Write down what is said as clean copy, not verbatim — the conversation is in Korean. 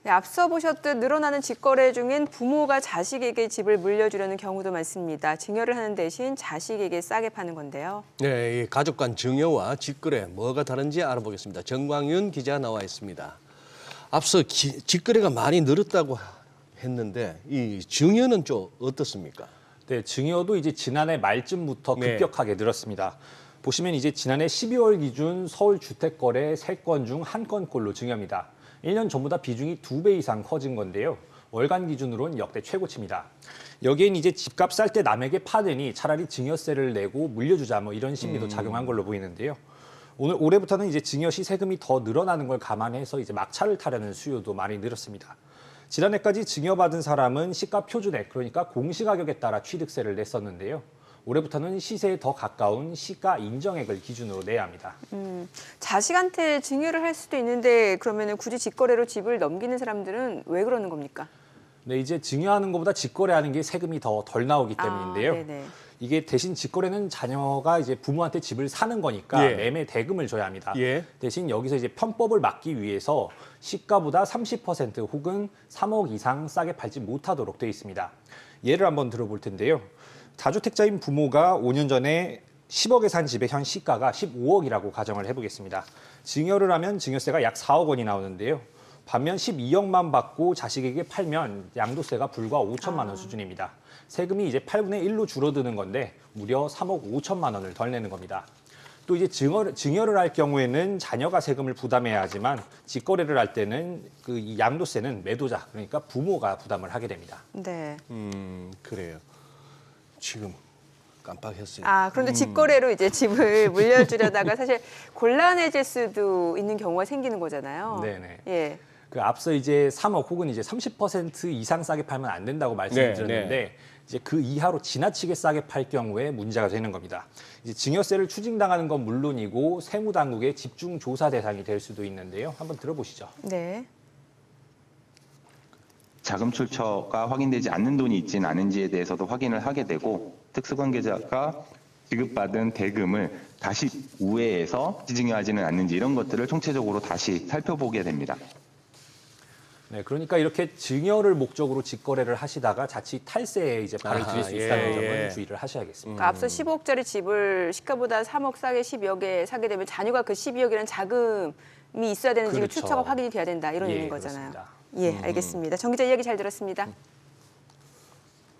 네, 앞서 보셨듯 늘어나는 직거래 중엔 부모가 자식에게 집을 물려주려는 경우도 많습니다. 증여를 하는 대신 자식에게 싸게 파는 건데요. 네, 이 가족 간 증여와 직거래 뭐가 다른지 알아보겠습니다. 정광윤 기자 나와 있습니다. 앞서 직거래가 많이 늘었다고 했는데 이 증여는 좀 어떻습니까? 네, 증여도 이제 지난해 말쯤부터 급격하게 늘었습니다. 보시면 이제 지난해 12월 기준 서울 주택거래 3건 중 1건꼴로 증여입니다. 1년 전보다 비중이 2배 이상 커진 건데요. 월간 기준으로는 역대 최고치입니다. 여기엔 이제 집값 쌀 때 남에게 파느니 차라리 증여세를 내고 물려주자 뭐 이런 심리도 작용한 걸로 보이는데요. 올해부터는 이제 증여시 세금이 더 늘어나는 걸 감안해서 이제 막차를 타려는 수요도 많이 늘었습니다. 지난해까지 증여받은 사람은 시가 표준액, 그러니까 공시가격에 따라 취득세를 냈었는데요. 올해부터는 시세에 더 가까운 시가 인정액을 기준으로 내야 합니다. 자식한테 증여를 할 수도 있는데 그러면 굳이 직거래로 집을 넘기는 사람들은 왜 그러는 겁니까? 네, 이제 증여하는 것보다 직거래하는 게 세금이 더 덜 나오기 때문인데요. 네네. 이게 대신 직거래는 자녀가 이제 부모한테 집을 사는 거니까 예. 매매 대금을 줘야 합니다. 예. 대신 여기서 이제 편법을 막기 위해서 시가보다 30% 혹은 3억 이상 싸게 팔지 못하도록 되어 있습니다. 예를 한번 들어볼 텐데요. 다주택자인 부모가 5년 전에 10억에 산 집의 현 시가가 15억이라고 가정을 해보겠습니다. 증여를 하면 증여세가 약 4억 원이 나오는데요. 반면 12억만 받고 자식에게 팔면 양도세가 불과 5천만 원 수준입니다. 세금이 이제 8분의 1로 줄어드는 건데 무려 3억 5천만 원을 덜 내는 겁니다. 또 이제 증여를 할 경우에는 자녀가 세금을 부담해야 하지만 직거래를 할 때는 이 양도세는 매도자, 그러니까 부모가 부담을 하게 됩니다. 네. 그래요. 지금 깜빡했어요. 그런데 직거래로 이제 집을 물려주려다가 사실 곤란해질 수도 있는 경우가 생기는 거잖아요. 네네. 예. 그 앞서 이제 3억 혹은 이제 30% 이상 싸게 팔면 안 된다고 말씀을 드렸는데 이제 그 이하로 지나치게 싸게 팔 경우에 문제가 되는 겁니다. 이제 증여세를 추징당하는 건 물론이고 세무당국의 집중 조사 대상이 될 수도 있는데요. 한번 들어보시죠. 네. 자금 출처가 확인되지 않는 돈이 있지는 않은지에 대해서도 확인을 하게 되고 특수관계자가 지급받은 대금을 다시 우회해서 증여하지는 않는지 이런 것들을 총체적으로 다시 살펴보게 됩니다. 네, 그러니까 이렇게 증여를 목적으로 직거래를 하시다가 자칫 탈세에 이제 발을 들일 수 있다는 점은 주의를 하셔야겠습니다. 그러니까 앞서 15억짜리 집을 시가보다 3억 싸게 12억에 사게 되면 자녀가 그 12억이라는 자금이 있어야 되는지 그렇죠. 출처가 확인이 돼야 된다 이런 예, 얘기인 거잖아요. 그렇습니다. 예, 알겠습니다. 정 기자 이야기 잘 들었습니다.